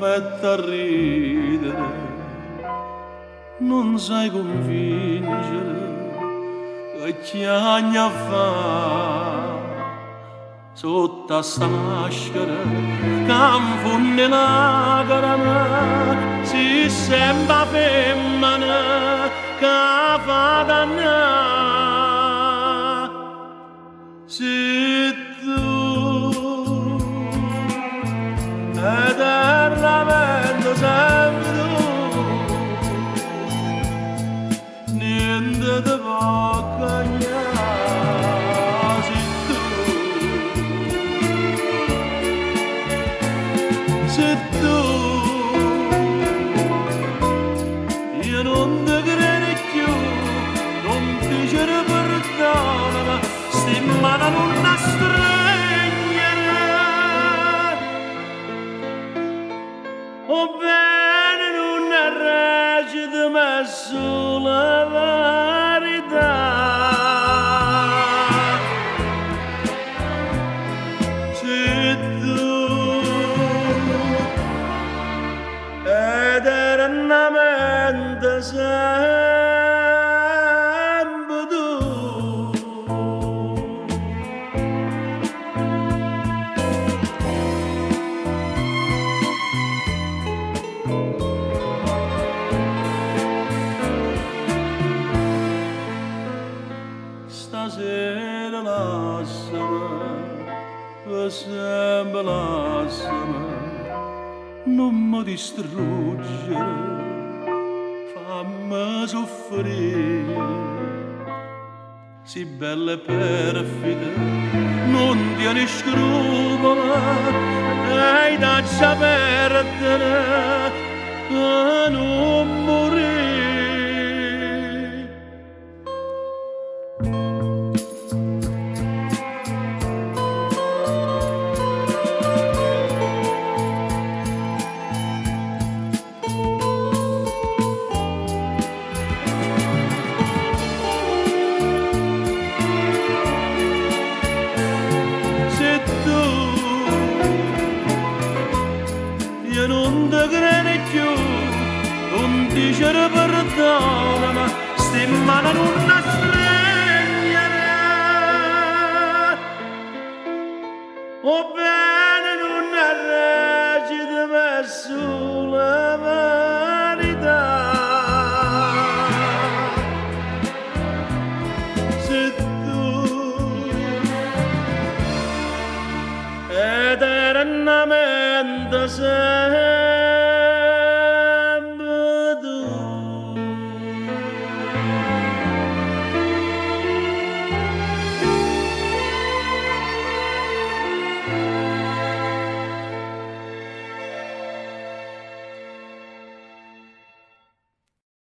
mette a ridere, non sai convincere che chiagna fa sotto a sta maschera che infonde la carama, si sembra femmina che fa dannare. Se tu eternamente sempre tu, niente ti può cagnare. Se tu io non ti credo più, non ti c'era perdona, sti mano non la stregnere. O bene non recita ma sulla verità. Se tu eternamente sempre tu. Stasera lasciami, per sempre lasciami, non mi distruggere, fammi soffrire. Si bella e perfida, non tieni scrupoli, e lascia perdere, a non morire. Io non ti credo più, non ti c'era perdona, ma sti mano non la stregnere. O bene non recita ma sulla verità. Se tu eternamente sei